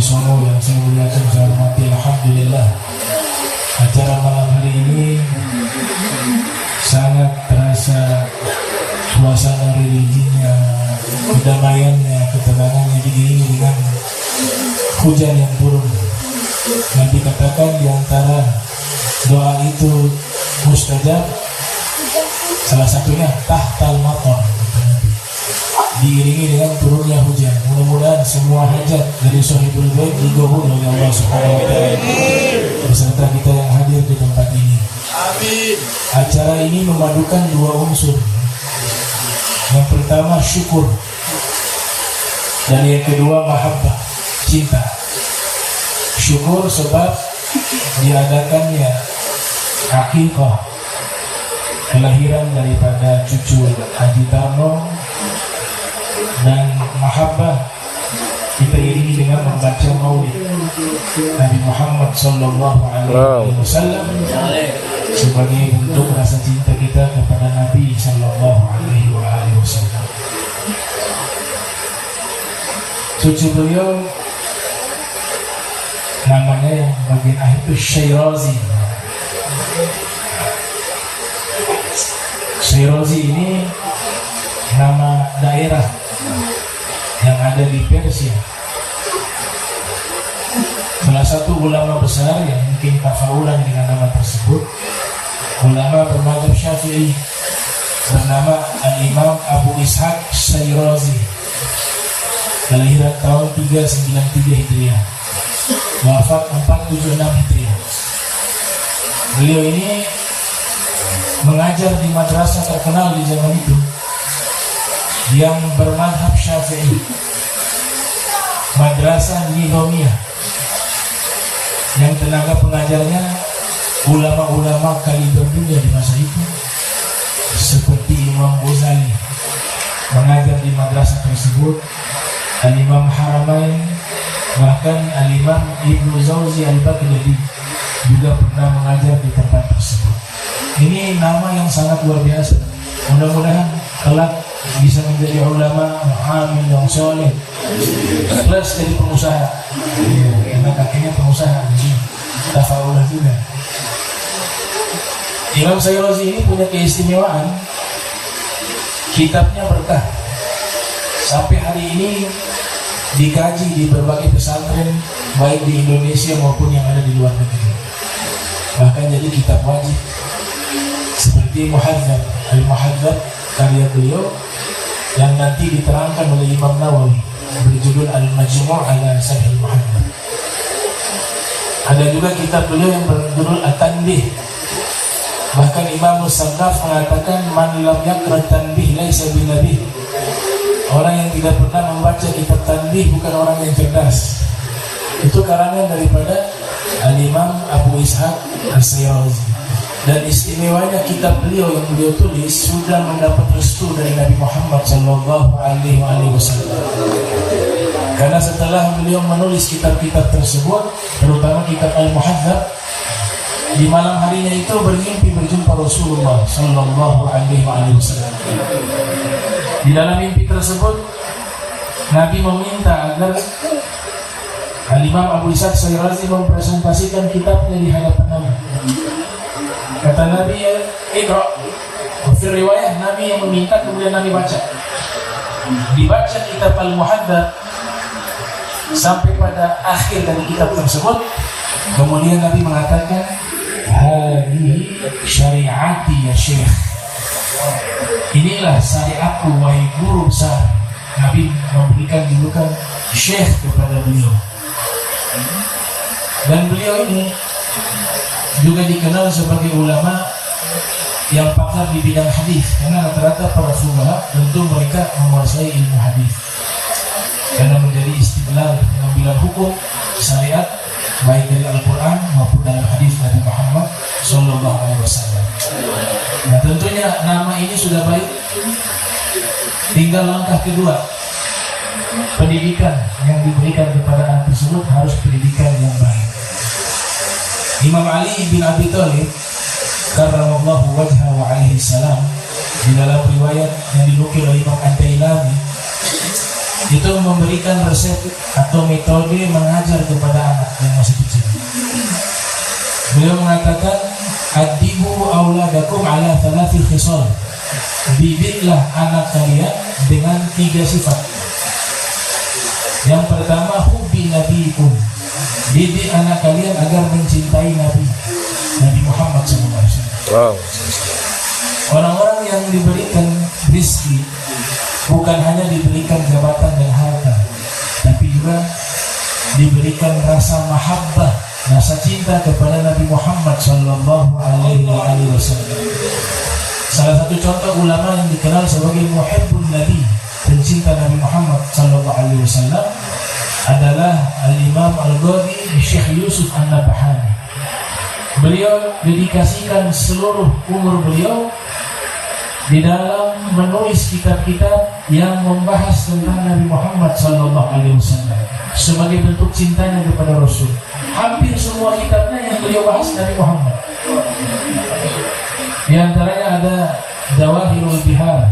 Songo yang saya muliakan, saya hormati. Alhamdulillah, acara malam hari ini sangat terasa suasana religinya, kedamaiannya, ketenangannya diiringi dengan hujan yang turun. Dan dikatakan di antara doa itu mustajab, salah satunya tahtal matar, diiringi dengan turunnya hujan. Mudah-mudahan semua hajat dari Sohibul Bait digabung oleh Allah Subhanahu wa Ta'ala beserta kita yang hadir di tempat ini. Amin. Acara ini memadukan dua unsur. Yang pertama syukur, dan yang kedua mahabbah, cinta. Syukur sebab diadakannya akikah, kelahiran daripada cucu Haji Tarno, dan mahabbah kita iringi dengan membaca maulid Nabi Muhammad sallallahu alaihi wasallam sebagai bentuk rasa cinta kita kepada Nabi sallallahu alaihi wasallam. Cucu beliau namanya yang bagian akhir itu Syairazi. Syairazi ini nama daerah yang ada di Persia. Salah satu ulama besar yang mungkin tafaulan dengan nama tersebut, ulama bermadzhab Syafi'i, bernama Al-Imam Abu Ishaq Syairazi, kelahiran tahun 393 Hijriah, wafat 476 Hijriah. Beliau ini mengajar di madrasah terkenal di zaman itu yang bermadhab Syafi'i, Madrasah Nizamiyah, yang tenaga pengajarnya ulama-ulama kaliber dunia di masa itu seperti Imam Ghazali mengajar di madrasah tersebut, Al-Imam Haramain, bahkan Al-Imam Ibnu Zawzi Al-Baghdadi juga pernah mengajar di tempat tersebut. Ini nama yang sangat luar biasa. Mudah-mudahan kelak bisa menjadi ulama hamil yang soleh plus jadi pengusaha, karena kakeknya pengusaha, tafaulah juga. Imam Syairazi ini punya keistimewaan, kitabnya berkah sampai hari ini dikaji di berbagai pesantren baik di Indonesia maupun yang ada di luar negeri, bahkan jadi kitab wajib seperti Muhadzab, Al-Muhadzab karya beliau yang nanti diterangkan oleh Imam Nawawi berjudul Al-Majmu' ala Sahih Muhammad. Ada juga kitab beliau yang berjudul At-Tanbih. Bahkan Imam Musaddaf mengatakan man lam yaqra Tanbih laisa binabih. Orang yang tidak pernah membaca kitab Tanbih bukan orang yang cerdas. Itu karangan daripada Al-Imam Abu Ishaq As-Syairazi. Dan istimewanya kitab beliau yang beliau tulis sudah mendapat restu dari Nabi Muhammad sallallahu alaihi wasallam. Karena setelah beliau menulis kitab-kitab tersebut, terutama kitab Al-Muhadzab, di malam harinya itu bermimpi berjumpa Rasulullah sallallahu alaihi wasallam. Di dalam mimpi tersebut, Nabi meminta agar Al-Imam Abu Ishaq Syairazi mempresentasikan kitabnya di hadapan Nabi. Kata Nabi, Iqra. Di riwayat Nabi yang meminta, kemudian Nabi baca. Dibaca kitab Al-Muhadzab sampai pada akhir dari kitab tersebut. Kemudian Nabi mengatakan, "Hadihi syariati ya Syekh." Inilah syariatku wahai guru besar. Nabi memberikan julukan Syekh kepada beliau. Dan beliau ini juga dikenal sebagai ulama yang pakar di bidang hadis, karena rata-rata para fuqaha tentu mereka menguasai ilmu hadis karena menjadi istidlal pengambilan hukum syariat baik dari Al-Quran maupun dalam hadis Nabi Muhammad sallallahu alaihi wasallam. Nah, tentunya nama ini sudah baik, tinggal langkah kedua, pendidikan yang diberikan kepada anak tersebut harus pendidikan yang baik. Imam Ali bin Abi Thalib karramallahu wajhahu alaihi salam, di dalam riwayat yang dinukil oleh Imam Ad-Dailami, itu itu memberikan resep atau metode mengajar kepada anak yang masih kecil. Beliau mengatakan, adibu auladakum ala thalathi khisal. Didiklah anak kalian dengan 3 sifat. Yang pertama, hubbi nabiikum. Didik anak kalian agar mencintai Nabi Muhammad SAW. Wow. Orang-orang yang diberikan rezeki bukan hanya diberikan jabatan dan harta, tapi juga diberikan rasa mahabbah, rasa cinta kepada Nabi Muhammad Sallallahu Alaihi Wasallam. Salah satu contoh ulama yang dikenal sebagai muhibbun Nabi, pencinta Nabi Muhammad Sallallahu Alaihi Wasallam, adalah Al-Imam Al-Ghazali Syekh Yusuf An-Nabhani. Beliau dedikasikan seluruh umur beliau di dalam menulis kitab-kitab yang membahas tentang Nabi Muhammad Sallallahu Alaihi Wasallam sebagai bentuk cintanya kepada Rasul. Hampir semua kitabnya yang beliau bahas Nabi Muhammad. Di antaranya ada Jawahirul Bihar,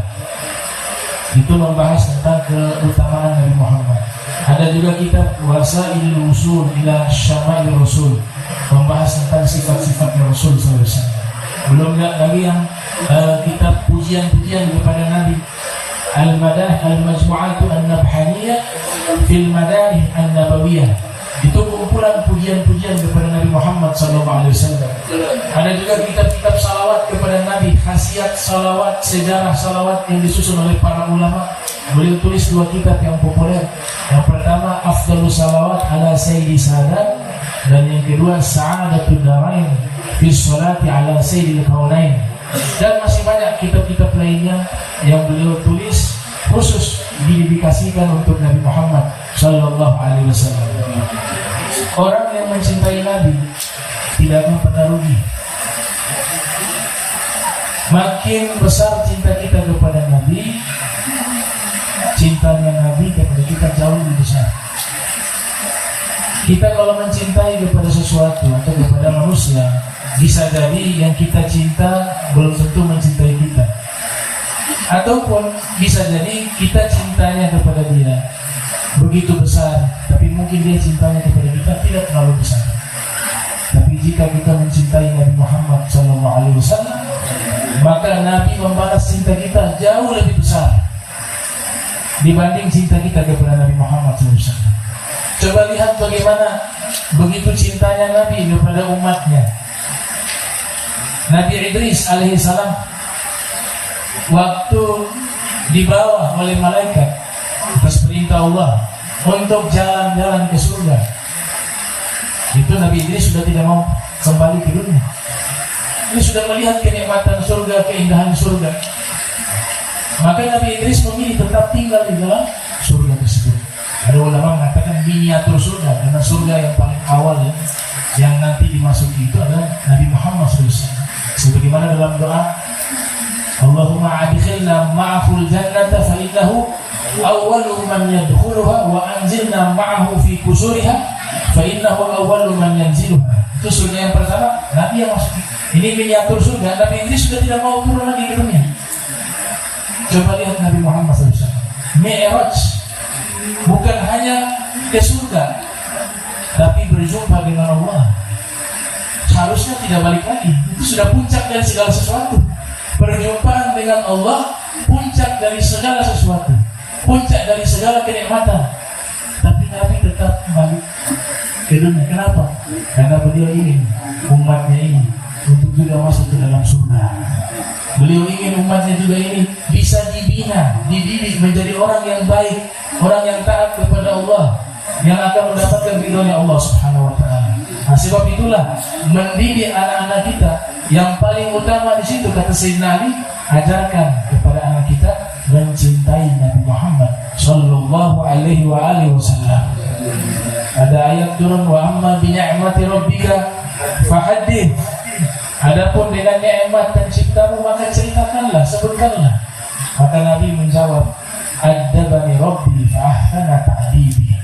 itu membahas tentang keutamaan Nabi Muhammad. Ada juga kitab Wasailul Usul ila Syama'il Rasul, membahas tentang sifat-sifatnya Rasul SAW. Belum lagi yang kitab pujian-pujian kepada Nabi, Al-Madah Al-Majmu'atu An-Nabhaniyah fil Madah An-Nabawiyah. Itu kumpulan pujian-pujian kepada Nabi Muhammad SAW. Ada juga kitab-kitab salawat kepada Nabi, khasiat salawat, sejarah salawat yang disusun oleh para ulama. Beliau tulis 2 kitab yang populer. Yang pertama, Afdalus Salawat ala Sayyidi Sadat, dan yang kedua, Sa'adatul Darain fi Sholati ala Sayyidil Kaunain. Dan masih banyak kitab-kitab lainnya yang beliau tulis khusus didedikasikan untuk Nabi Muhammad Sallallahu Alaihi Wasallam. Orang yang mencintai Nabi tidak akan pernah rugi. Makin besar cinta kita kepada Nabi, cintanya Nabi kepada kita jauh lebih besar. Kita kalau mencintai kepada sesuatu atau kepada manusia, bisa jadi yang kita cinta belum tentu mencintai kita, ataupun bisa jadi kita cintanya kepada dia begitu besar, tapi mungkin dia cintanya kepada kita tidak terlalu besar. Tapi jika kita mencintai Nabi Muhammad SAW, maka Nabi membalas cinta kita jauh lebih besar dibanding cinta kita kepada Nabi Muhammad SAW. Coba lihat bagaimana begitu cintanya Nabi kepada umatnya. Nabi Idris alaihissalam waktu dibawa oleh malaikat atas perintah Allah untuk jalan-jalan ke surga, itu Nabi Idris sudah tidak mau kembali ke dunia. Dia sudah melihat kenikmatan surga, keindahan surga. Maka Nabi Idris memilih tetap tinggal di dalam surga tersebut. Ada ulama mengatakan miniatur surga, karena surga yang paling awal yang nanti dimasuki itu adalah Nabi Muhammad SAW. Sebagaimana dalam doa, Allahumma adkhilna ma'ahul jannata fa innahu awwalu man yadkhuluha wa anzilna ma'ahu fi kusuriha fa innahu awwalu man yanziluha. Itu surga yang pertama, Nabi yang masuk. Ini miniatur surga. Nabi Idris sudah tidak mau turun lagi ke dunia. Coba lihat Nabi Muhammad SAW, Mi'raj, bukan hanya ke surga, tapi berjumpa dengan Allah. Harusnya tidak balik lagi. Itu sudah puncak dari segala sesuatu. Perjumpaan dengan Allah, puncak dari segala sesuatu, puncak dari segala kenikmatan. Tapi Nabi tetap kembali ke dunia. Kenapa? Karena beliau ingin umatnya ini untuk juga masuk ke dalam surga. Beliau ingin umatnya juga ini bisa dibina, dididik menjadi orang yang baik, orang yang taat kepada Allah, yang akan mendapatkan ridhonya Allah Subhanahu wa taala. Nah, sebab itulah mendidik anak-anak kita yang paling utama di situ, kata Sayyidina Ali, ajarkan kepada anak kita mencintai Nabi Muhammad sallallahu alaihi wasallam. Ada ayat turun, wa amma bi ni'mati rabbika fahaddith. Adapun dengan nikmat penciptamu maka ceritakanlah, sebutkanlah. Maka Nabi menjawab, Addabani Rabbi fa'ahsana ta'dibi.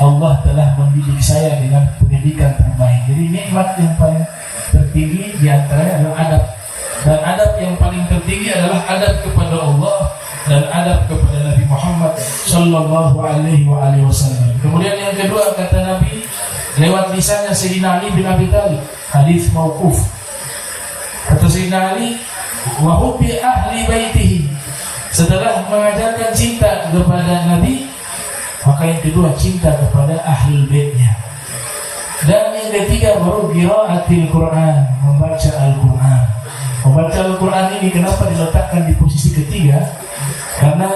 Allah telah mendidik saya dengan pendidikan terbaik. Jadi nikmat yang paling tertinggi di antaranya adalah adab. Dan adab yang paling tertinggi adalah adab kepada Allah dan adab kepada Nabi Muhammad sallallahu alaihi wasallam. Kemudian yang kedua kata Nabi lewat lisannya Sayyidina Ali bin Abi Thalib, hadis mauquf. Kata Sayyidina Ali, wa hubbi ahli baitihi. Setelah mengajarkan cinta kepada Nabi, maka yang kedua cinta kepada ahli baitnya. Dan yang ketiga baru qiraatil Quran, membaca Al-Quran. Membaca Al-Quran ini kenapa diletakkan di posisi ketiga? Karena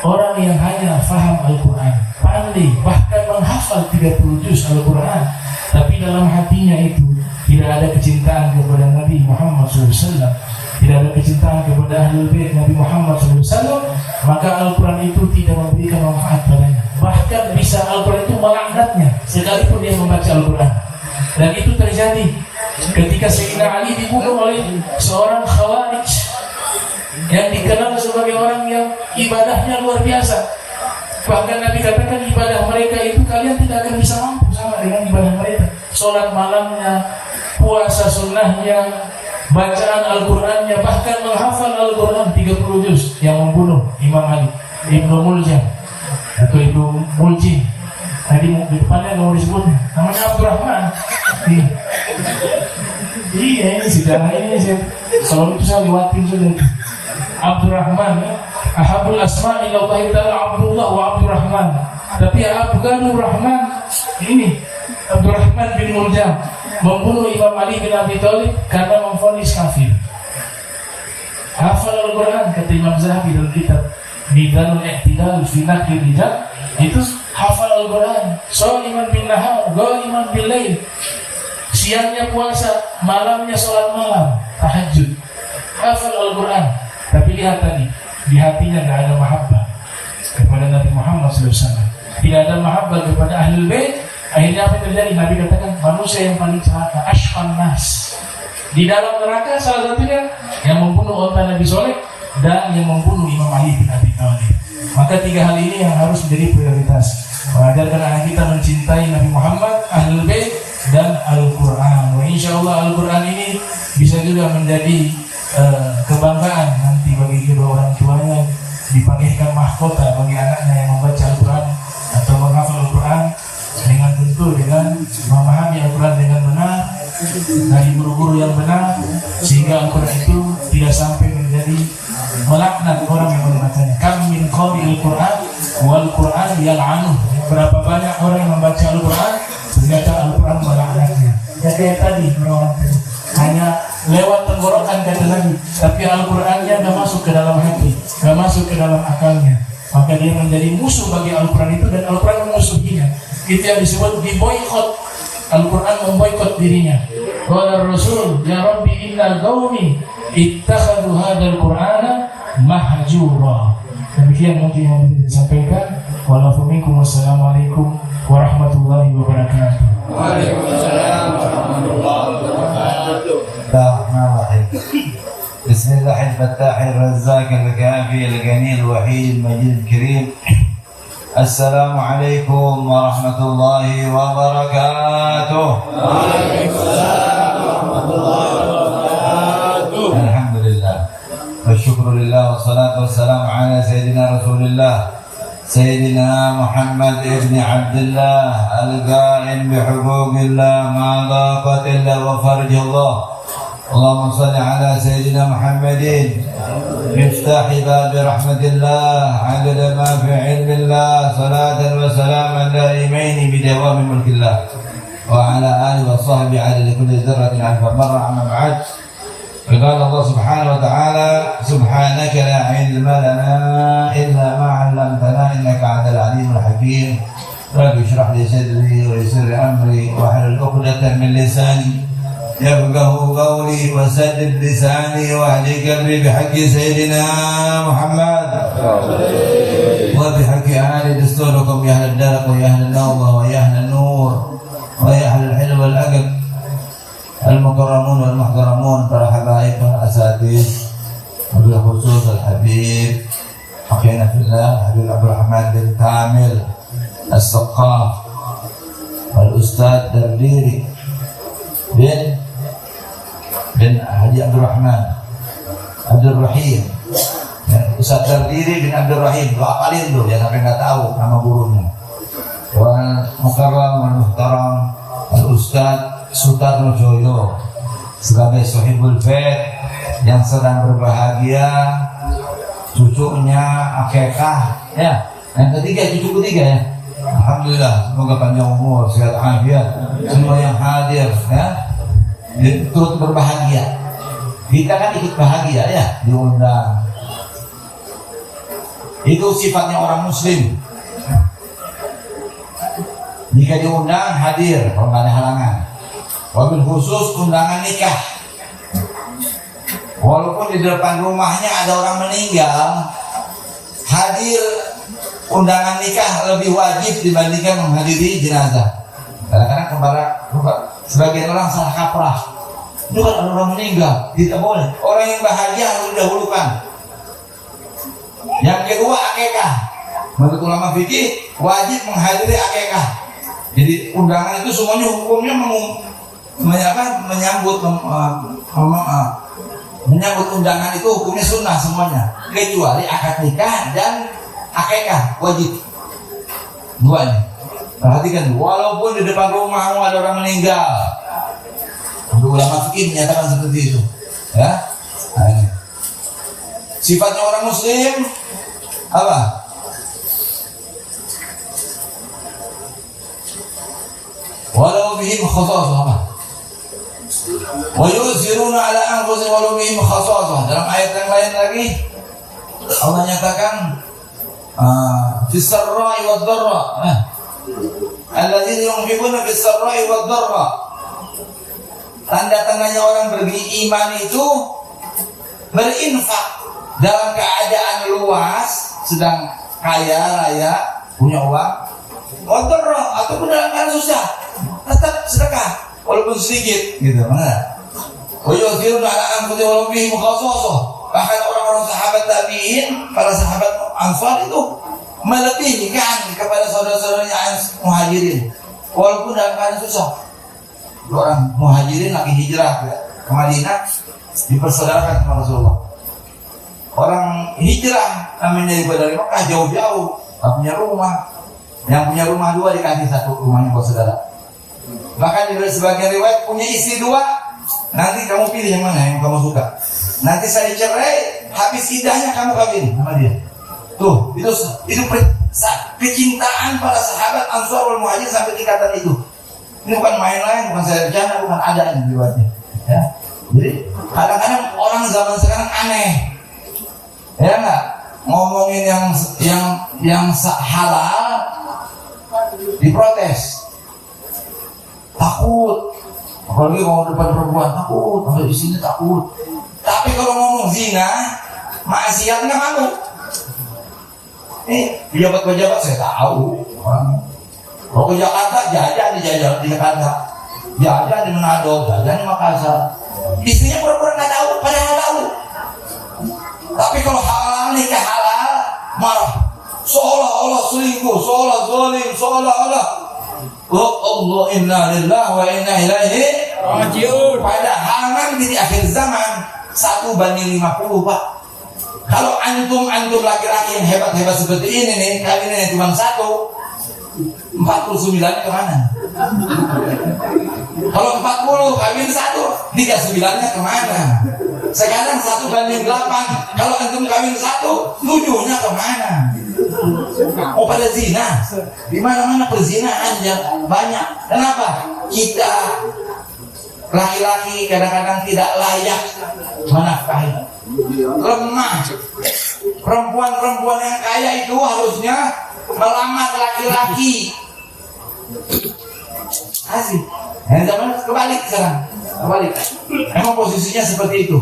orang yang hanya faham Al-Quran, pandai, bahkan menghafal 30 juz Al-Quran, tapi dalam hatinya itu tidak ada kecintaan kepada Nabi Muhammad SAW, tidak ada kecintaan kepada Ahlul Bait Nabi Muhammad SAW, maka Al-Quran itu tidak memberikan manfaat padanya. Bahkan bisa Al-Quran itu melaknatnya sekalipun dia membaca Al-Quran. Dan itu terjadi ketika Sayyidina Ali dibunuh oleh seorang Khawarij yang dikenal sebagai orang yang ibadahnya luar biasa. Bahkan Nabi katakan ibadah mereka itu kalian tidak akan bisa mampu sama dengan ibadah mereka. Sholat malamnya, puasa sunnahnya, bacaan Al-Qurannya, bahkan menghafal Al-Quran 30 juz. Yang membunuh Imam Ali, Ibnu Muljam atau Ibnu Muljim, tadi di depannya mau disebutnya namanya Abdurrahman. Iya ini sejarah ini kalau itu saya lewatin sudah. Abdurrahman, ahabul asma ilallahi ta'ala Abdullah wa Abdurrahman. Tapi Abdul Rahman ini Abdurrahman bin Muljam membunuh Imam Ali bin Abi Thalib karena memvonis kafir. Hafal Al-Quran, kata Imam Zahabi dalam kitab Mizanul I'tidal fi Naqdil Rijal, itu hafal Al-Quran, sholiman bin nahar, ghaliman bil lail, siangnya puasa, malamnya sholat malam, tahajud, hafal Al-Quran. Tapi lihat tadi, di hatinya tidak ada mahabbah kepada Nabi Muhammad SAW, tidak ada mahabbah kepada Ahlul Bait. Akhirnya apa yang terjadi? Nabi katakan manusia yang paling celaka, ashqan nas, di dalam neraka salah satunya yang membunuh onta Nabi Soleh dan yang membunuh Imam Ali bin Abi Thalib. Maka tiga hal ini yang harus menjadi prioritas, mengajarkan anak kita mencintai Nabi Muhammad, Ahlul Bait, dan Al-Quran. Insyaallah Al-Quran ini bisa juga menjadi kebanggaan nanti bagi kedua orang tuanya, dipanggilkan mahkota bagi anaknya yang membaca Al-Quran atau menghafal Al-Quran, dengan tentu dengan memahami Al-Quran dengan benar dari guru-guru yang benar, sehingga Al-Quran itu tidak sampai menjadi melaknat orang yang membacanya. Kam min qari'il Quran wal Quran yal'anuh. Berapa banyak orang yang membaca Al-Quran ternyata Al-Quran melaknatnya. Ya kayak tadi orang tadi hanya lewat tenggorokan kata Nabi, tapi Al-Qurannya nggak masuk ke dalam hati, nggak masuk ke dalam akalnya, maka dia menjadi musuh bagi Al-Quran itu dan Al-Quran memusuhinya. Itu yang disebut diboikot. Al-Quran memboikot dirinya. Qala Rasul, ya Rabbi innal qaumi ittakhadhu hadzal Qur'ana mahjura. Demikian mungkin yang bisa disampaikan. Wassalamualaikum warahmatullahi wabarakatuh. Waalaikumsalam warahmatullahi wabarakatuh. Bismillahirrahmanirrahim. Razzaq al-Kafi al-Ghani al-Wahid al-Majid al-Karim. Assalamualaikum warahmatullahi wabarakatuh. Waalaikumsalam warahmatullahi wabarakatuh. Alhamdulillah wa syukrulillah wa salatu wassalamu ala sayyidina Rasulillah Sayyidina Muhammad ibn Abdullah al-Qa'im bihuquqillah ma daqat illa wa farjallah. Allahumma salli ala Sayyidina Muhammadin miftahi babi rahmatillah adada ma fi ilmillah salatan wa salaman daimaini bidawami mulkillah wa ala alihi wa sahbihi ala kulli dzarratin alfa marra amma ba'd. قال الله سبحانه وتعالى سبحانك لا علم لنا إلا ما علمتنا إنك أنت العليم الحكيم. رب اشرح لي صدري ويسر لي أمري واحلل عقدة من لساني يفقه قولي وسدد لساني واهد قلبي بحق سيدنا محمد وبحق آل دستوركم يا أهل الدرق ويا أهل النوبة ويا أهل النور ويا أهل الحلم والأقل المكرمون والمحترمون para habaib asatidz, wabil khusus al-habib akhina fillah Habib Abdurrahman bin Kamil as-Saqqaf wal Ustaz Dardiri bin Haji Abdurrahman Abdul Rahim Ustaz Dardiri bin Abdul Rahim, lu apalin tuh ya sampai nggak tahu nama gurunya. Wal Mukarram wal Muhtaram Al Ustaz Sutarno Joyo sebagai Sohibul Bait yang sedang berbahagia, cucunya akekah ya. Yang ketiga, cucu ketiga ya. Alhamdulillah, semoga panjang umur, sehat afiat semua yang hadir ya. Turut berbahagia. Kita kan ikut bahagia ya, diundang. Itu sifatnya orang muslim. Jika diundang hadir, kalau nggak ada halangan. Wabil khusus undangan nikah. Walaupun di depan rumahnya ada orang meninggal, hadir undangan nikah lebih wajib dibandingkan menghadiri jenazah. Kadang-kadang sebagian orang salah kaprah. Itu kan ada orang meninggal, tidak boleh. Orang yang bahagia harus didahulukan. Yang kedua, akekah. Menurut ulama fikih wajib menghadiri akekah. Jadi undangan itu semuanya hukumnya menyambut undangan itu hukumnya sunnah semuanya, kecuali akad nikah dan akekah wajib. Duanya. Perhatikan, walaupun di depan rumahmu ada orang meninggal, untuk ulama fikih menyatakan seperti itu. Ya, nah, ini. Sifatnya orang muslim apa? Walau bihim khasasah apa? Wa yusiruna ala anfusihim walau bihim khasasah. Dalam ayat yang lain lagi Allah nyatakan fis sarra'i wad dharra. Alladzina yunfiquna fis sarra'i wad dharra. Tanda-tandanya orang beriman itu berinfak dalam keadaan luas, sedang kaya raya, punya uang, wad dharra, ataupun dalam keadaan susah, tetap sedekah walaupun sedikit, gitu. Mana? Wa yu'thiruna 'ala anfusihim walau bihim khassasah. Bahkan orang-orang sahabat tabi'in, para sahabat Ansar itu melebihkan kepada saudara-saudaranya Muhajirin walaupun dalam keadaan susah. Orang Muhajirin lagi hijrah ke Madinah, dipersaudarakan sama Rasulullah. Orang hijrah namanya dari Mekah jauh-jauh, tak punya rumah. Yang punya rumah dua dikasih satu rumahnya buat saudara. Bahkan di sebagian riwayat punya istri dua, nanti kamu pilih yang mana yang kamu suka. Nanti saya cerai, habis iddahnya kamu kawin sama dia. Tuh, itu kecintaan para sahabat Ansar wal Muhajir sampai tingkatan itu. Ini bukan main-main, bukan saya bercanda, bukan ada yang riwayatnya. Ya. Jadi kadang-kadang orang zaman sekarang aneh, ya nggak ngomongin yang halal diprotes. Takut, apalagi kalau depan perempuan takut, kalau di sini takut. Tapi kalau ngomong zina, maksiat nggak malu. Pejabat-pejabat saya tahu. Kalau ke Jakarta jajan di Jakarta, jajan di Manado, jajan di Makassar. Istrinya pura-pura nggak tahu, padahal tahu. Tapi kalau halal nikah halal, marah. Seolah-olah selingkuh, seolah zalim, seolah-olah Allah inna lillahi wa inna ilaihi raji'un. Padahal nanti di akhir zaman 1:50, Pak. Kalau antum laki-laki yang hebat-hebat seperti ini nih, kawinnya cuma 1, 49 kemana? Kalau 40 kawin 1, 39-nya kemana? Sekarang 1:8. Kalau antum kawin 1, 7-nya kemana? Oh, pada zina. Di mana-mana perzinahan banyak. Kenapa? Kita laki-laki kadang-kadang tidak layak menafkahi. Lemah. Perempuan-perempuan yang kaya itu harusnya melamar laki-laki. Asik. Yang zaman kebalik sekarang. Kebalik. Emang posisinya seperti itu.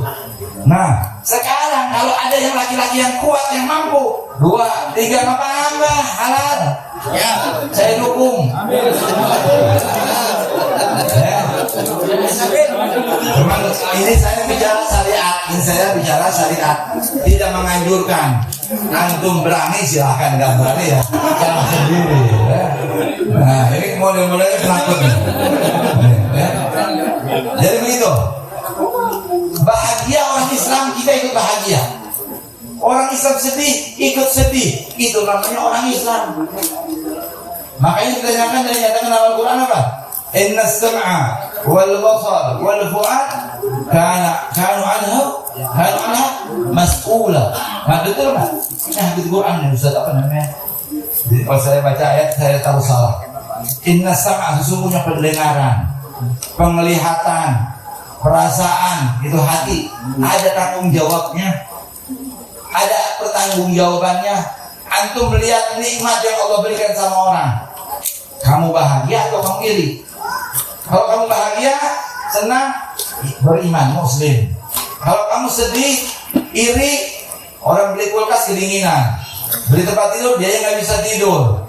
Nah, sekarang kalau ada yang laki-laki yang kuat, yang mampu, 2, 3 apa-apa halal. Ya, saya dukung. Amin. Ya. Memang ini saya bicara syariat, tidak menganjurkan. Antum berani silahkan, nggak berani ya jangan sendiri. Ya. Nah, ini model-modelnya penakut. Ya. Jadi begitu. Bahagia orang Islam, kita ikut bahagia. Orang Islam sedih, ikut sedih. Itu namanya orang Islam. Makanya ditanyakan dan dinyatakan dalam Al-Quran apa? Inna as-sam'a wal basar wal fu'ad kanu anha mas'ula. Nah, betul kan? Ini hadis Quran nih Ustaz, apa namanya? Kalau saya baca ayat saya tahu salah. Inna as-sam'a, sesungguhnya pendengaran, penglihatan, perasaan, itu hati, ada tanggung jawabnya, ada pertanggungjawabannya. Antum melihat nikmat yang Allah berikan sama orang, kamu bahagia atau kamu iri? Kalau kamu bahagia, senang, beriman, muslim. Kalau kamu sedih, iri, orang beli kulkas kedinginan, beli tempat tidur dia yang nggak bisa tidur.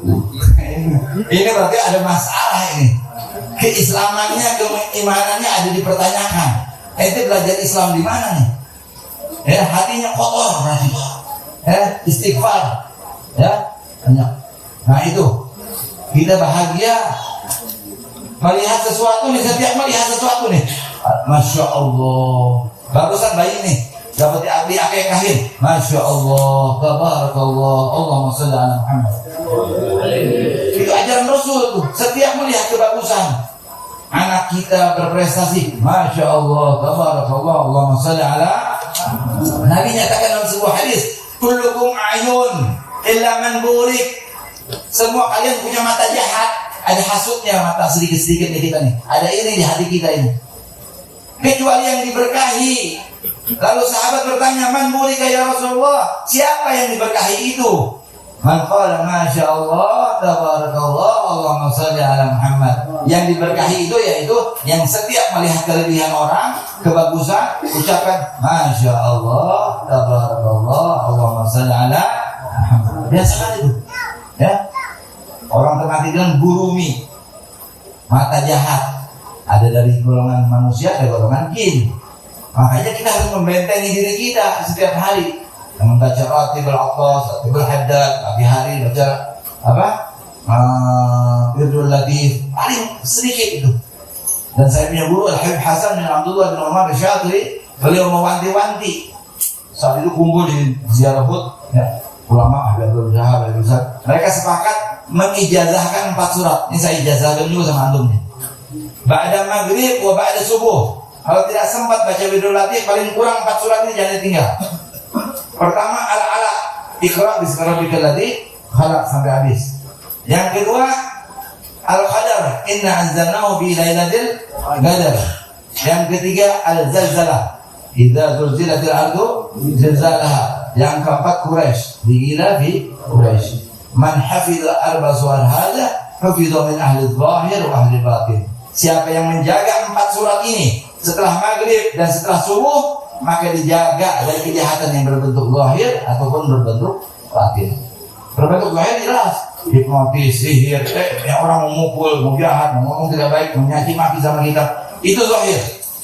Ini berarti ada masalah ini. Keislamannya, keimanannya ada dipertanyakan. Itu belajar Islam di mana nih? Ya, hatinya kotor berarti. Ya, istighfar. Ya, banyak. Nah itu kita bahagia melihat sesuatu nih, setiap melihat sesuatu nih, masya Allah. Barusan bayi nih dapat diakekahin, masya Allah, tabarakallah, Allahumma shalli ala Muhammad. Itu ajaran Rasul tuh. Setiap melihat kebagusan anak kita berprestasi, masya Allah, tabarakallah, Allahumma shalli ala. Nabi nyatakan dalam sebuah hadis, kullukum ayun illa man burik. Semua kalian punya mata jahat, ada hasutnya mata sedikit-sedikit nih kita nih. Ada ini di hati kita ini. Kecuali yang diberkahi. Lalu sahabat bertanya, man burika ya Rasulullah? Siapa yang diberkahi itu? Man qala masya Allah, tabarakallah, Allahumma shalli ala Muhammad. Yang diberkahi itu yaitu yang setiap melihat kelebihan orang, kebagusan, ucapkan masya Allah, tabarakallah, Allahumma shalli ala Muhammad. Biasa kan itu, ya. Orang termati bilang burumi, mata jahat. Ada dari golongan manusia, ada golongan jin. Makanya kita harus membentengi diri kita setiap hari. Membaca Ratibul Aqtas, Ratibul Haddad, pagi hari baca apa? Wirdul Latif, paling sedikit itu. Dan saya punya guru Al-Habib Hasan bin Abdullah bin Umar Syatri, beliau mewanti-wanti. Saat itu kumpul di ziarah Hud, ya, ulama Ahlul Jahal, mereka sepakat mengijazahkan 4 surat. Ini saya ijazahkan juga sama antum nih. Ba'da maghrib wa ba'da subuh. Kalau tidak sempat baca Wirdul Latif, paling kurang 4 surat ini jangan ditinggal. Pertama Al-Alaq, Iqra bismi rabbikal ladzi khalaq sampai habis. Yang kedua Al-Qadar, inna anzalnahu fi lailatul qadar. Yang ketiga Al-Zalzalah, idza zulzilatil ardu zilzalaha. Yang keempat Quraisy, diila fi Quraisy. Man hafidha arba suwar hadza hafidha min ahli zahir wa ahli batin. Siapa yang menjaga 4 surat ini setelah maghrib dan setelah subuh, maka dijaga dari kejahatan yang berbentuk zahir ataupun berbentuk batin. Berbentuk zahir jelas, hipnotis, sihir, yang orang memukul, menjahat, ngomong tidak baik, menyaci maki sama kita, itu zahir.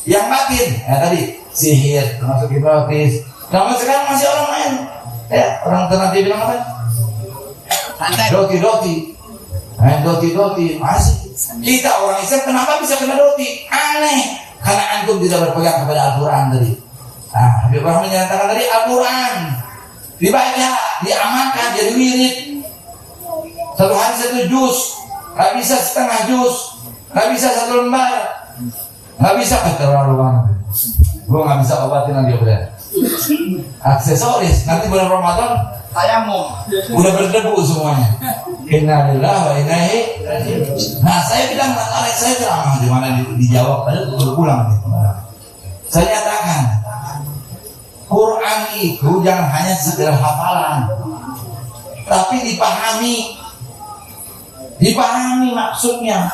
Yang batin, ya tadi sihir, termasuk hipnotis. Namun sekarang masih orang main, ya orang ternate bilang apa? Doti-doti, main doti-doti, masih. Kita orang Islam kenapa bisa kena doti? Aneh, karena antum tidak berpegang kepada Al-Quran tadi. Nah, Habib Rahman menyatakan tadi Al-Quran dibaca, diamalkan, jadi wirid. 1 hari 1 juz, nggak bisa setengah juz, nggak bisa 1 lembar, nggak bisa keterlaluan. Gue nggak bisa obatin nanti udah. Aksesoris nanti bulan Ramadan tayamum udah berdebu semuanya. Innalillahi wa inna ilaihi raji'un. Nah saya bilang, saya ceramah di mana dijawab tadi berulang nih. Saya nyatakan Quran itu jangan hanya sekedar hafalan, tapi dipahami maksudnya,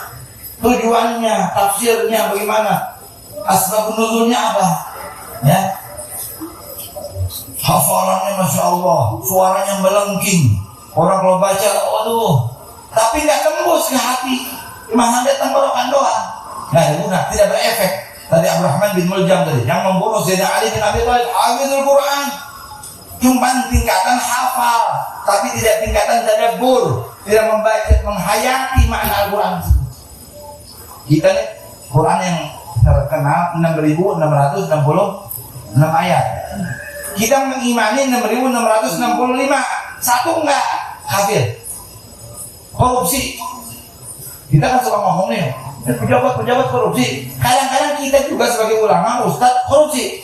tujuannya, tafsirnya bagaimana, asbab nuzulnya apa, ya. Hafalannya masya Allah, suaranya melengking, orang kalau baca, waduh, tapi nggak tembus ke hati, cuma sampai tenggorokan doang, nggak ada guna, tidak berefek. Tadi Abdurrahman bin Muljam tadi yang membunuh Sayyidina Ali bin Abi Thalib, hafizul Quran, cuma tingkatan hafal, tapi tidak tingkatan tadabbur, tidak membaca, menghayati makna Al-Quran. Kita nih Quran yang terkenal 6.666 ayat. Kita mengimani 6.665, satu enggak kafir. Korupsi, kita kan suka ngomong nih, pejabat korupsi. Kadang-kadang kita juga sebagai ulama, ustadz korupsi.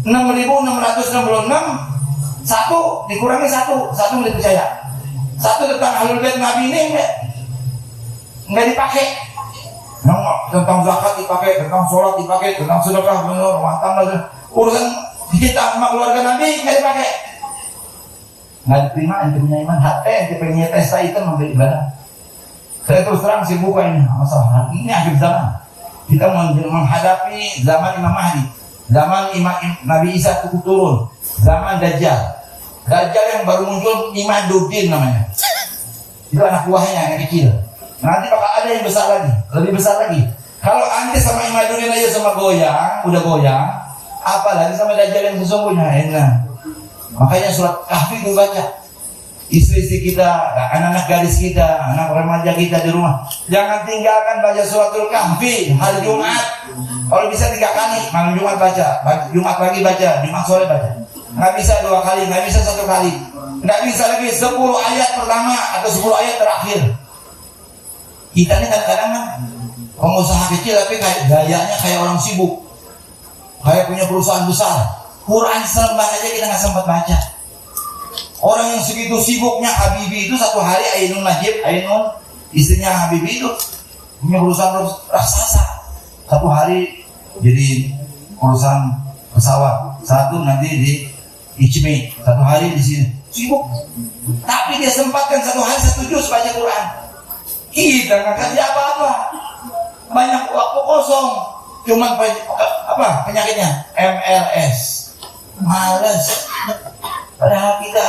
6.666, satu dikurangi satu nggak dipercaya. Satu tentang ahlul bait Nabi ini nggak dipakai. Tentang zakat dipakai, tentang sholat dipakai, tentang sedekah benar, mantap lah. Urusan kita sama keluarga Nabi nggak dipakai. Nggak diterima, ente punya iman, ente pengen tes itu membeli ibadah. Saya terus terang sih buka ini masalah. Ini akhir zaman. Kita menghadapi zaman Imam Mahdi, zaman Nabi Isa turun, zaman Dajjal. Dajjal yang baru muncul Imaduddin namanya. Itu anak buahnya yang kecil. Nanti bakal ada yang besar lagi, lebih besar lagi. Kalau anti sama Imaduddin aja sama goyang, udah goyang, apalagi sama Dajjal yang sesungguhnya enak. Makanya surat Kahfi itu baca. Istri-istri kita, anak-anak gadis kita, anak remaja kita di rumah, jangan tinggalkan baca suratul Kahfi hari Jumat. Kalau bisa 3 kali, malam Jumat baca, Jumat pagi baca, Jumat sore baca. Nggak bisa 2 kali, nggak bisa 1 kali, nggak bisa lagi 10 ayat pertama atau 10 ayat terakhir. Kita ini kadang-kadang pengusaha kecil tapi gayanya kayak orang sibuk, kayak punya perusahaan besar. Quran selembar aja kita nggak sempat baca. Orang yang segitu sibuknya, Habibie itu 1 hari, Ainun istrinya Habibie itu punya perusahaan raksasa. 1 hari jadi perusahaan pesawat, 1 nanti di Ijmi, 1 hari di sini, sibuk. Tapi dia sempatkan 1 hari 1 juz baca Quran. Kita nggak kerja apa-apa, banyak waktu kosong, cuman penyakitnya MLS, malas. Padahal kita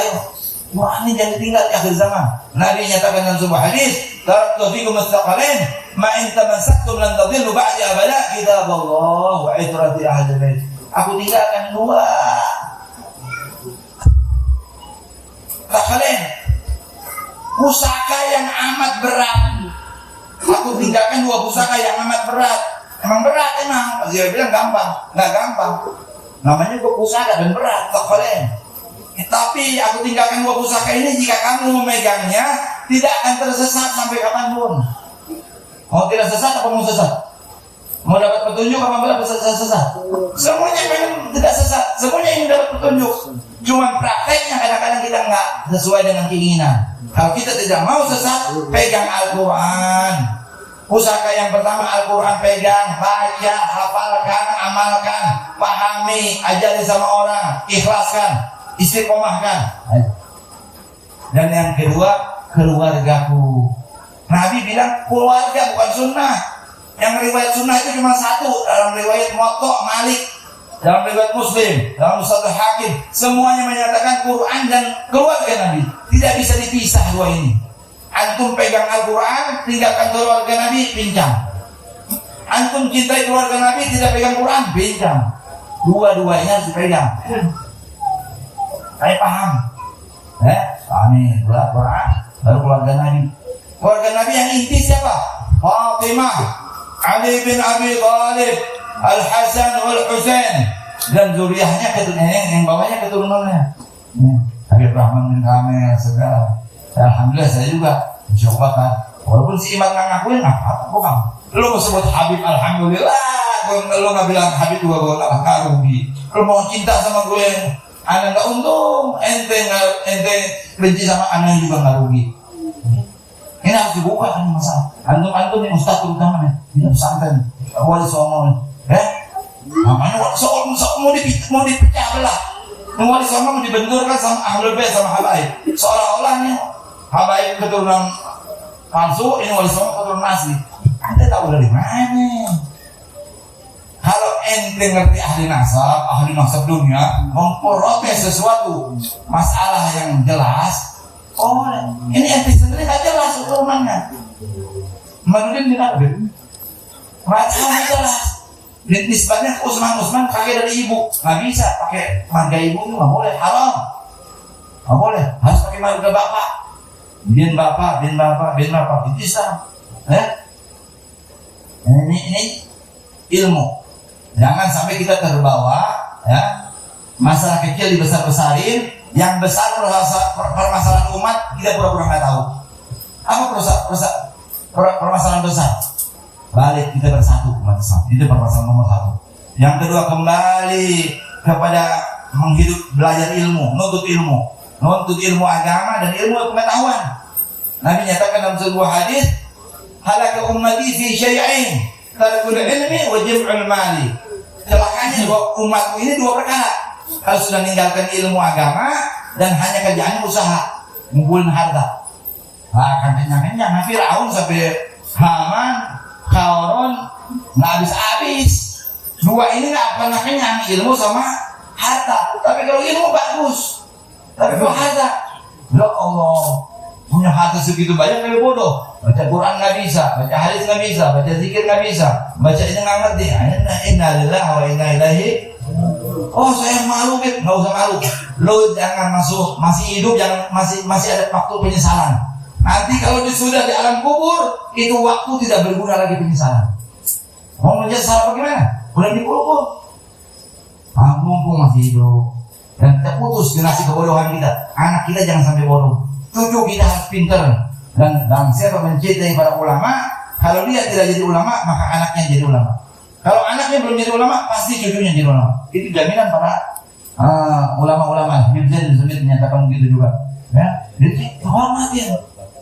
Quran ini jangan tinggal di akhir zaman. Nabi nyatakan dalam sebuah hadis, taraktu fikum mustaqalain, ma in tamassaktum lan tadillu ba'di abada, kitabullah wa itrati ahli bait. Aku tinggalkan 2 kalian pusaka yang amat berat. Aku tinggalkan 2 pusaka yang amat berat. Emang berat emang. Dia bilang gampang, nggak gampang. Namanya pusaka dan berat. Kalian. Tapi aku tinggalkan 2 pusaka ini, jika kamu memegangnya tidak akan tersesat sampai kapanpun. Mau tidak sesat apa mau sesat? Mau dapat petunjuk apa mau dapat sesat? Semuanya pengen tidak sesat, semuanya ingin dapat petunjuk. Cuma prakteknya kadang-kadang kita nggak sesuai dengan keinginan. Kalau kita tidak mau sesat, pegang Al-Quran. Pusaka yang pertama Al-Quran pegang, baca, hafalkan, amalkan, pahami, ajari sama orang, ikhlaskan, istiqomahkan. Dan yang kedua, keluargaku. Nabi bilang keluarga bukan sunnah. Yang riwayat sunnah itu cuma 1 dalam riwayat Muwatta Malik, dalam riwayat Muslim, dalam Mustadrak Hakim, semuanya menyatakan Quran dan keluarga Nabi tidak bisa dipisah 2 ini. Antum pegang Al-Quran, tinggalkan keluarga Nabi, pincang. Antum cintai keluarga Nabi, tidak pegang Quran, pincang. Dua-duanya harus dipegang. Saya paham. Pahami Quran, baru keluarga Nabi. Keluarga Nabi yang inti siapa? Fatimah, Ali bin Abi Thalib, Al-Hasan wal Husain, dan zuriyahnya yang bawahnya keturunannya. Habib Rahman bin Kamil segala. Alhamdulillah saya juga coba kan. Walaupun si Imam nggak ngakuin, apa bukan? Lu mau sebut Habib, alhamdulillah. Lu nggak bilang Habib juga gue nggak rugi. Lu mau cinta sama gue, anak nggak untung. Ente benci sama anak juga nggak rugi. Ini harus dibuka kan masalah. Antum yang ustaz terutama nih, ini pesantren, wali songo, namanya wali songo mau dipecah belah. Wali songo mau dibenturkan sama ahlul bait sama habaib. Seolah-olah nih habaib keturunan palsu, ini wali songo keturunan asli. Anda tahu dari mana? Kalau ente ngerti ahli nasab dunia, memprotes sesuatu masalah yang jelas. Oh, ini ente sendiri gak jelas keturunannya. Manusia tidak ada. Masalahnya jelas. Nisbatnya ke Usman kakek dari ibu, nggak bisa pakai marga ibu itu nggak boleh, haram. Nggak boleh, harus pakai marga bapak. Bin bapak, itu Islam. Ini ilmu. Jangan sampai kita terbawa, masalah kecil dibesar-besarin, yang besar permasalahan umat kita pura-pura nggak tahu. Apa permasalahan besar? Balik kita bersatu umat Islam. Itu permasalahan nomor satu. Yang kedua, kembali kepada belajar ilmu, nuntut ilmu agama dan ilmu pengetahuan. Nabi nyatakan dalam sebuah hadis, halaka ummati fi syai'ain, tarkul ilmi wa jam'ul mali. Celakanya umatku ini dua perkara. Kalau sudah meninggalkan ilmu agama dan hanya kerjaannya usaha ngumpulin harta. Akan kenyang-kenyang. Firaun sampai Haman, Qarun nggak habis-habis. Dua ini nggak pernah kenyang, ilmu sama harta. Tapi kalau ilmu bagus, tapi kalau harta, ya Allah, punya harta segitu banyak tapi bodoh. Baca Quran nggak bisa, baca hadis nggak bisa, baca zikir nggak bisa, baca ini nggak ngerti. Inna lillahi wa inna ilaihi. Oh saya malu, nggak usah malu. Lo jangan masih hidup, jangan masih ada waktu penyesalan. Nanti kalau sudah di alam kubur, itu waktu tidak berguna lagi penyesalan. Mau menyesal bagaimana? Udah dipukul. Mumpung masih hidup dan kita putus generasi kebodohan kita. Anak kita jangan sampai bodoh. Cucu kita harus pintar. Dan siapa mencintai para ulama, kalau dia tidak jadi ulama, maka anaknya jadi ulama. Kalau anaknya belum jadi ulama, pasti cucunya jadi ulama. Itu jaminan para ulama-ulama. Ibn Smith menyatakan begitu juga. Ya, jadi hormatin.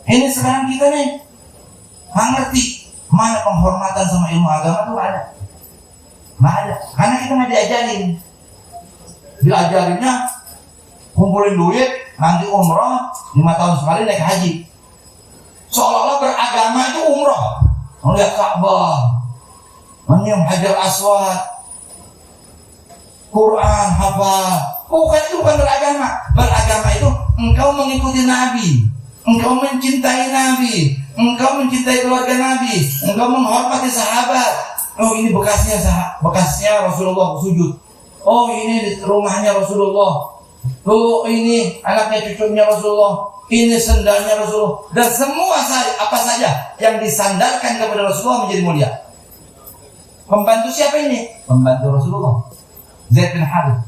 Ini sekarang kita nih mengerti mana penghormatan sama ilmu agama itu ada. Nggak ada, karena kita nggak diajarinnya kumpulin duit, nanti umroh 5 tahun sekali naik haji. Seolah-olah beragama itu umroh, melihat Ka'bah, menyium Hajar Aswad, Quran hafal. Bukan beragama. Beragama itu engkau mengikuti Nabi, engkau mencintai Nabi, engkau mencintai keluarga Nabi, engkau menghormati sahabat. Oh ini bekasnya Rasulullah sujud. Oh ini rumahnya Rasulullah. Oh ini anaknya cucunya Rasulullah. Ini sendalnya Rasulullah. Dan semua apa saja yang disandarkan kepada Rasulullah menjadi mulia. Pembantu siapa ini? Pembantu Rasulullah, Zaid bin Harith.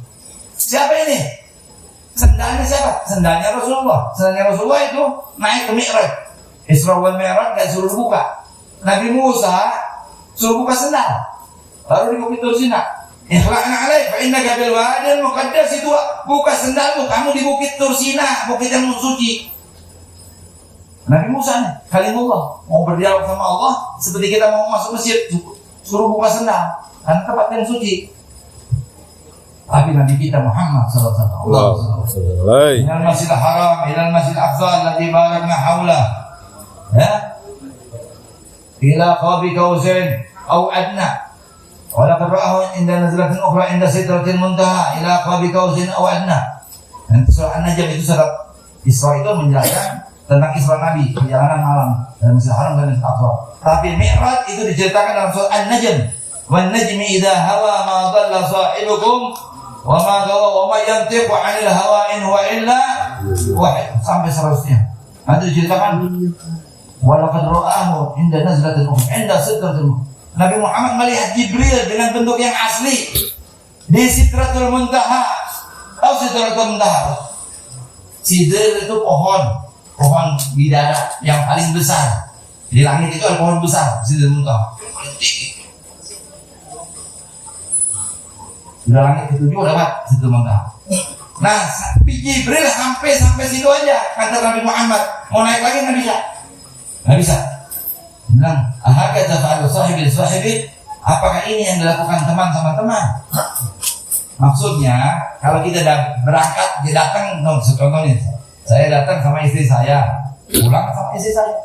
Siapa ini? Sendalnya siapa? Sendalnya Rasulullah. Sendalnya Rasulullah itu naik ke Mi'raj. Isra wal Mi'raj dan suruh buka. Nabi Musa suruh buka sendal, baru di Bukit Tursina. Ikhla'na alaih fa innaka bil wadil muqaddas. Itu buka sendalmu, kamu di Bukit Tursina, bukit yang suci. Nabi Musa nih, kalimullah, mau berdialog sama Allah seperti kita mau masuk masjid, suruh buka sendal, karena tempat yang suci. Tapi Nabi kita Muhammad sallallahu alaihi wasallam, ilal masjidil haram, ilal masjidil aqsa alladzi barakna haula, ya, ila qabi kausain au adna. Wala qara'ahu inda nazlatin ukhra inda sidratil muntaha ila qabi kausain au adna. Dan surah An-Najm itu surat Isra itu menjelaskan tentang Isra Nabi, perjalanan malam dari Masjidil Haram dan Masjidil Aqsa. Tapi Mi'raj itu diceritakan dalam surah An-Najm. Wan najmi idza hawa ma dhalla sahibukum wa ma gawa wa ma yantiqu 'anil hawa in huwa illa wahid sampai seterusnya. Nanti diceritakan walaqad ra'ahu inda nazlatin ukhra inda sidratil muntaha. Nabi Muhammad melihat Jibril dengan bentuk yang asli di Sidratul Muntaha. Tahu Sidratul Muntaha? Sidr itu pohon bidara yang paling besar di langit. Itu ada pohon besar, Sidratul Muntaha. Di langit itu juga dapat Sidratul Muntaha. Nah, Jibril sampai situ aja. Kata Nabi Muhammad, mau naik lagi nggak bisa. Bilang, ahakadza fa'alu sahibi, apakah ini yang dilakukan teman sama teman? Maksudnya, kalau kita berangkat, dia datang, contohnya, saya datang sama istri saya, pulang sama istri saya.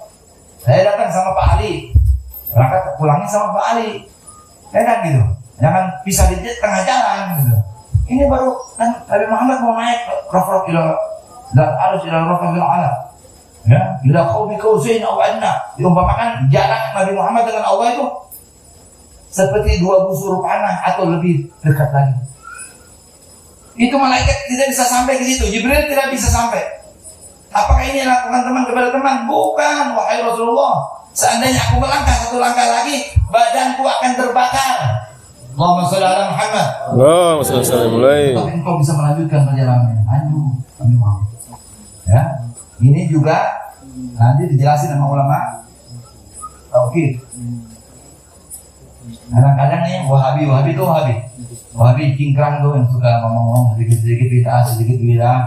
Saya datang sama Pak Ali, berangkat pulangnya sama Pak Ali. Kan gitu. Jangan pisah di tengah jalan gitu. Ini baru kan Nabi Muhammad mau naik rafraf ila al-arsh ila rafrafil ala. Ya, ila qaumi kausain aw adna. Diumpamakan jarak Nabi Muhammad dengan Allah itu seperti 2 busur panah atau lebih dekat lagi. Itu malaikat tidak bisa sampai ke situ. Jibril tidak bisa sampai. Apakah ini lakukan teman kepada teman? Bukan, wahai Rasulullah. Seandainya aku melangkah 1 langkah lagi, badanku akan terbakar. Allahumma shalli ala Muhammad. Allahumma shalli ala Muhammad. Mulai. Tapi engkau bisa melanjutkan perjalanannya. Ayo, kami mau. Ya, ini juga nanti dijelasin sama ulama tauhid. Kadang-kadang nih Wahabi cingkrang tuh yang suka ngomong sedikit-sedikit bid'ah.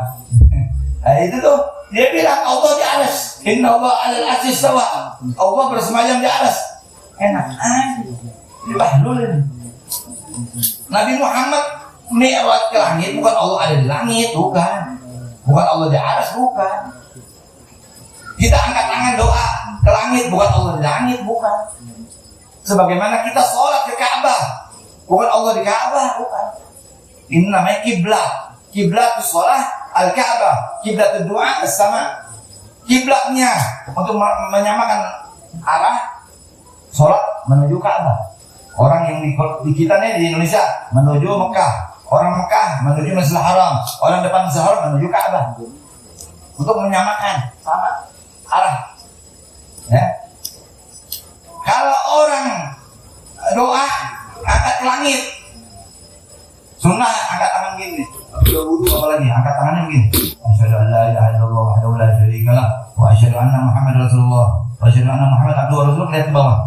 Nah itu tuh dia bilang Allah di atas. Inna Allah alal arsy istawa. Allah bersemayam di atas. Enak aja. Dibahlulin. Nabi Muhammad mi'raj ke langit, bukan Allah ada di langit, bukan Allah di atas, bukan. Kita angkat tangan doa ke langit, bukan Allah di langit, bukan. Sebagaimana kita sholat ke Ka'bah, bukan Allah di Ka'bah, bukan. Ini namanya kiblat. Kiblat itu sholat al-Ka'bah, kiblat itu doa sama. Kiblatnya untuk menyamakan arah sholat menuju Ka'bah. Orang yang di kita nih di Indonesia menuju Mekah, orang Mekah menuju Masjidil Haram, orang depan Masjidil Haram menuju Ka'bah. Untuk menyamakan sama arah. Ya. Kalau orang doa angkat ke langit, sunnah angkat tangan gini. Kalau wudu apalagi angkat tangannya begini. Asyhadu an la ilaha illallah wahdahu la syarika lah wa asyhadu anna Muhammadar Rasulullah wa asyhadu anna Muhammadan abduhu wa rasuluh. Lihat ke bawah.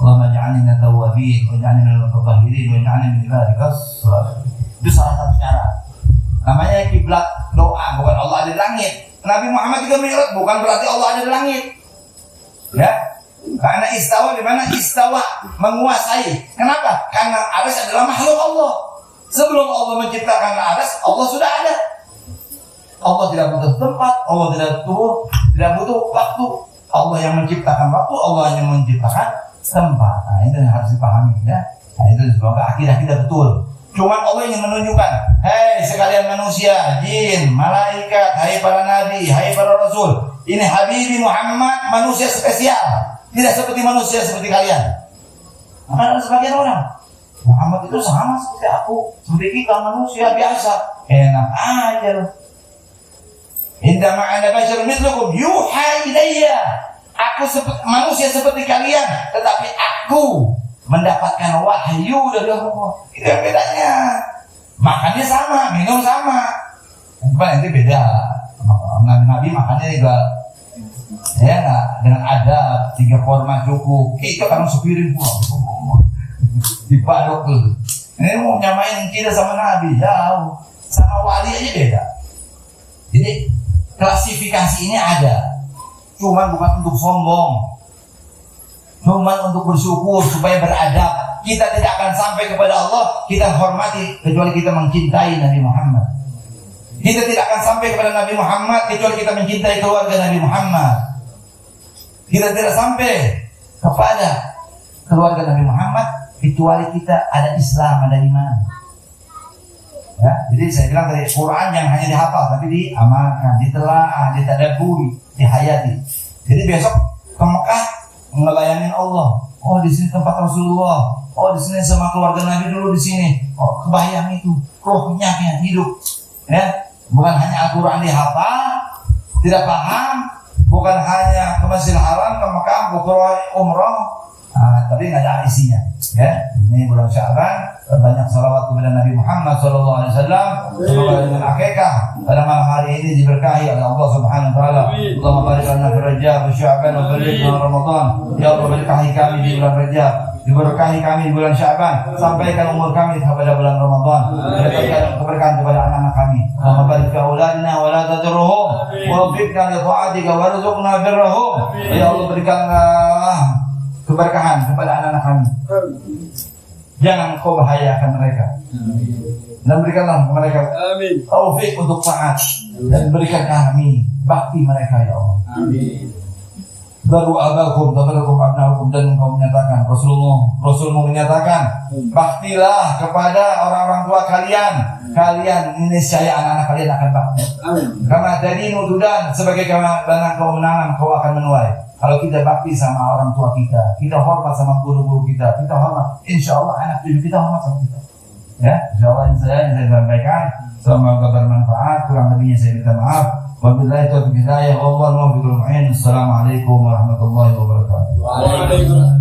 Allahumma ja'alni minat tawwabin wa ja'alni minal mutatahhirin wa ja'alni min ibadikas sholihin. Itu salah satu cara. Namanya kiblat doa, bukan Allah ada di langit. Nabi Muhammad juga mi'raj, bukan berarti Allah ada di langit. Ya. Karena istawa di mana? Istawa menguasai. Kenapa? Karena arsy adalah makhluk Allah. Sebelum Allah menciptakan arsy, Allah sudah ada. Allah tidak butuh tempat, Allah tidak butuh waktu. Allah yang menciptakan waktu, Allah yang menciptakan tempat. Nah, itu yang harus dipahami ya. Nah, itu semoga akidah kita betul. Cuma Allah ingin menunjukkan, hei sekalian manusia, jin, malaikat, hai para nabi, hai para rasul. Ini Habibi Muhammad, manusia spesial. Tidak seperti manusia seperti kalian. Maka ada sebagian orang, Muhammad itu sama seperti aku, seperti kita manusia biasa. Enak aja loh. Indama ana basyarun mithlukum yuha ilayya. Aku manusia seperti kalian, tetapi aku mendapatkan wahyu dari Allah. Itu yang bedanya. Makannya sama, minum sama. Nanti beda. Nabi makannya juga ya nggak dengan adab, 3 korma cukup. Kita kan sepiring pulang dipadok tuh. Ini mau nyamain kita sama Nabi jauh, sama wali aja beda. Jadi klasifikasi ini ada, cuman bukan untuk sombong, cuman untuk bersyukur supaya beradab. Kita tidak akan sampai kepada Allah kita hormati kecuali kita mencintai Nabi Muhammad. Kita tidak akan sampai kepada Nabi Muhammad kecuali kita mencintai keluarga Nabi Muhammad. Kita tidak sampai kepada keluarga Nabi Muhammad kecuali kita ada Islam, ada iman. Ya, jadi saya bilang dari Quran yang hanya dihafal tapi diamalkan, ditelaah, ditadaburi, dihayati. Jadi besok ke Mekah ngelayani Allah. Oh di sini tempat Rasulullah. Oh di sini sama keluarga Nabi dulu di sini. Oh kebayang itu, rohnya hidup. Ya, bukan hanya Al-Quran dihafal, tidak paham, bukan hanya ke Masjidil Haram, ke Mekah, umroh, tapi nggak ada isinya. Ya, ini bulan Sya'ban, banyak salawat kepada Nabi Muhammad SAW. Semoga dengan akikah pada malam hari ini diberkahi oleh Allah Subhanahu Wa Taala. Allahumma barik lana fi Rajab, Sya'ban, wa balighna Ramadan. Ya Allah berkahi kami di bulan Rajab, diberkahi kami di bulan Sya'ban, sampaikan umur kami kepada bulan Ramadan. Berikan keberkahan kepada anak-anak kami. Allahumma barik fi auladina wa la tadurruhum wa waffiqna li ta'atika warzuqna birrahum. Ya Allah berikanlah keberkahan kepada anak-anak kami. Jangan kau bahayakan mereka. Dan berikanlah mereka taufik untuk taat, dan berikan kami bakti mereka ya Allah. Amin. Baru abakum, tabarakum abnaukum, dan engkau menyatakan, Rasulmu menyatakan, baktilah kepada orang-orang tua kalian. Kalian ini saya anak-anak kalian akan bakti. Karena tadi nududan sebagai karena kau menanam kau akan menuai. Kalau kita bakti sama orang tua kita hormat sama guru-guru kita hormat, insya Allah anak cucu kita hormat sama kita. Ya, insya Allah yang saya sampaikan, semoga bermanfaat. Kurang lebihnya saya minta maaf. Wabillahi taufiq hidayah. Wallahu muwaffiq. Assalamualaikum warahmatullahi wabarakatuh. Waalaikumsalam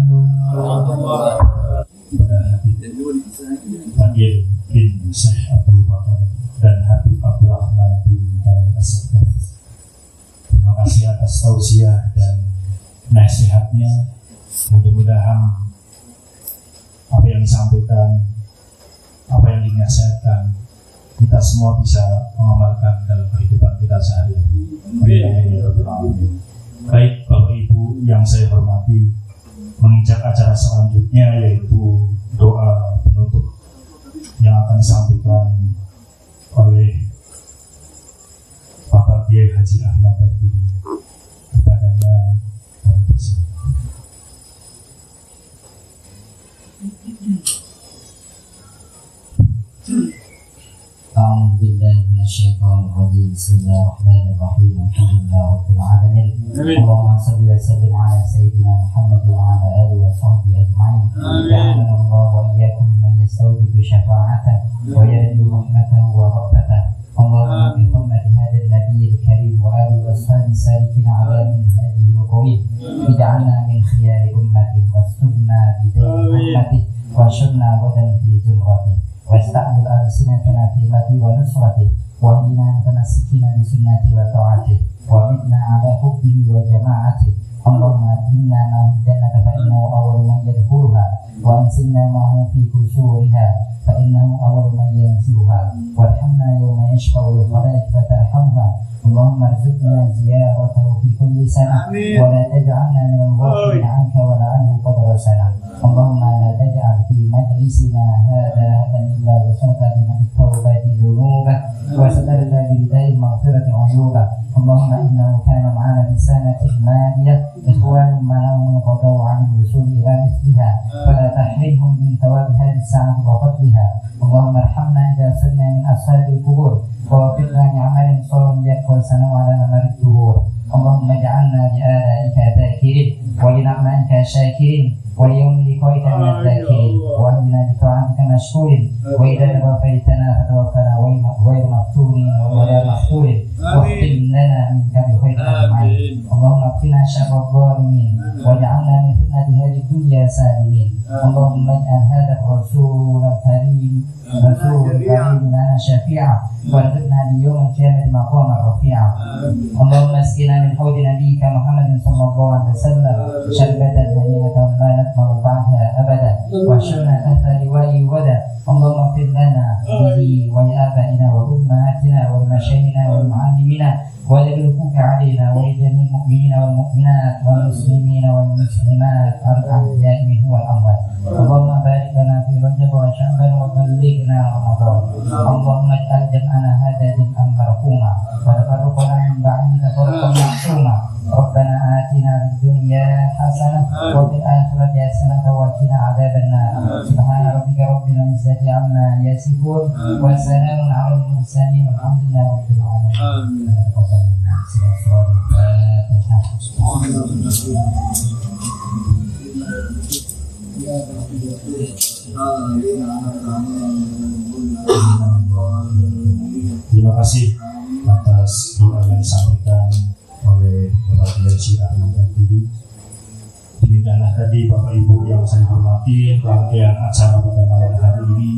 warahmatullahi wabarakatuh. Syekh Abdul Bakar dan Habib Abdurrahman bin Kamil As-Sagaf. Terima kasih atas tausiah dan nasihatnya. Mudah-mudahan apa yang disampaikan, apa yang dinasihatkan, kita semua bisa mengamalkan dalam kehidupan kita sehari-hari. Baik Bapak Ibu yang saya hormati, menginjak acara selanjutnya yaitu doa penutup yang akan disampaikan oleh Bapak Kiai Haji Ahmad Tadbiri. Kepadanya kami bersilakan. أعوذ بالله من الشيطان الرجيم بسم الله الرحمن الرحيم الحمد لله رب العالمين اللهم صل وسلم على سيدنا محمد وعلى آله وصحبه أجمعين جعلنا الله وإياكم ممن يستوجب شفاعته ويرجو رحمته ورأفته اللهم بحرمة هذا النبي الكريم وآله وأصحابه السالكين على منهجه القويم اجعلنا من خيار أمته واسترنا بدين أمته وانشرنا غدا في زمرته واستعمل ألسنتنا في مدي ونصرته واهدنا متمسكين بسنته وطاعته ومتنا على حبه وجماعته اللهم أدخلنا معه الجنة فإنه أول من يدخلها وأنزلنا معه في كسورها فإنه أول من ينزلها وارحمنا يوم يشفع الخلائق فترحمها اللهم ارزقنا زيارته في كل سنة ولا تجعلنا من الغافلين عنك ولا عنه قدر سنة اللهم لا تجعل في مجلسنا هذا إلا وسعت بمن التوبة ذنوبه وسترت برداء المغفرة عيوبه اللهم إنه كان معنا في السنة الماضية إخوان معهم قضوا عن الوصول إلى مثلها فلا تحرمهم من ثواب هذه الساعة وفضلها اللهم ارحمنا إذا صرنا من أصحاب القبور ووفقنا لعمل صالح يقبل سنة على ممر الدهور اللهم اجعلنا لآلائك ذاكرين ولنعمائك شاكرين وليوم لقائك من الذاكرين واهدنا بطاعتك مشكورين وإذا توفيتنا فتوفنا غير مفتونين ولا مفتون واختم لنا منك بخير أجمعين اللهم اكفنا شر الظالمين واجعلنا من فتنة هذه الدنيا سالمين اللهم اجعل هذا الرسول الكريم لنا شفيعا وارزقنا بيوم القيامة مقاما رفيعا اللهم اسقنا من حوض نبيك محمد صلى الله عليه وسلم شربة هنيئة لا نطمع بعدها أبدا واحشرنا تحت لواء ودا اللهم اغفر لنا به ولآبائنا وأمهاتنا ولمشايخنا ولمعلمينا وللحقوق علينا ولجميع المؤمنين والمؤمنات والمسلمين والمسلمات الأحياء منهم والأموات اللهم بارك لنا في رجب وشعبان وبلغنا رمضان اللهم اجعل جمعنا هذا جمعا مرحوما وتفرقنا من بعده تفرقا معصوما ربنا آتنا في الدنيا حسنة وفي الآخرة حسنة وقنا عذاب النار سبحان ربك رب العزة عما يصفون وسلام على المرسلين والحمد لله رب العالمين. Terima kasih atas doa yang disampaikan oleh Bapak Kiai Haji Ahmad Tadbiri. Demikianlah tadi Bapak Ibu yang saya hormati rangkaian acara pada malam hari ini.